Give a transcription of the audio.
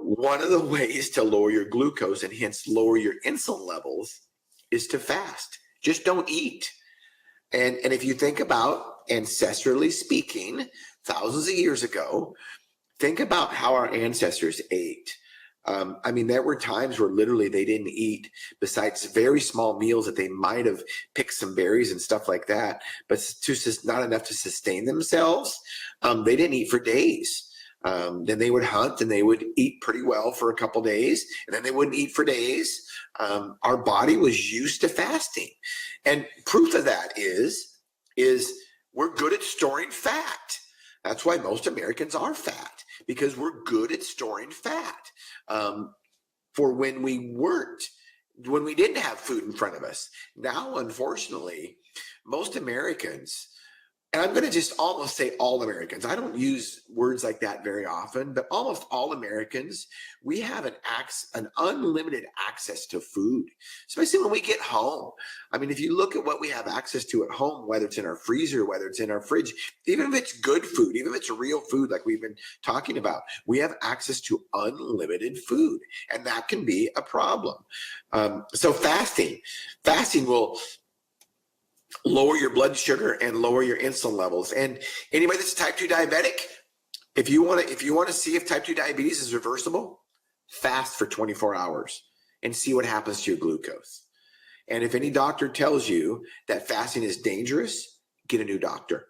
one of the ways to lower your glucose and hence lower your insulin levels is to fast. Just don't eat. And if you think about, ancestrally speaking, thousands of years ago, think about how our ancestors ate. I mean, there were times where literally they didn't eat besides very small meals that they might have picked some berries and stuff like that, but not enough to sustain themselves. They didn't eat for days. Then they would hunt and they would eat pretty well for a couple days, and then they wouldn't eat for days. Our body was used to fasting. And proof of that is we're good at storing fat. That's why most Americans are fat, because we're good at storing fat. For when we didn't have food in front of us. Now, unfortunately, most Americans, and I'm going to just almost say all Americans, I don't use words like that very often, but almost all Americans, we have an unlimited access to food, especially when we get home. I mean, if you look at what we have access to at home, whether it's in our freezer, whether it's in our fridge, even if it's good food, even if it's real food like we've been talking about, we have access to unlimited food, and that can be a problem. So fasting will lower your blood sugar and lower your insulin levels. And anybody that's type 2 diabetic, if you want to see if type 2 diabetes is reversible, fast for 24 hours and see what happens to your glucose. And if any doctor tells you that fasting is dangerous, get a new doctor.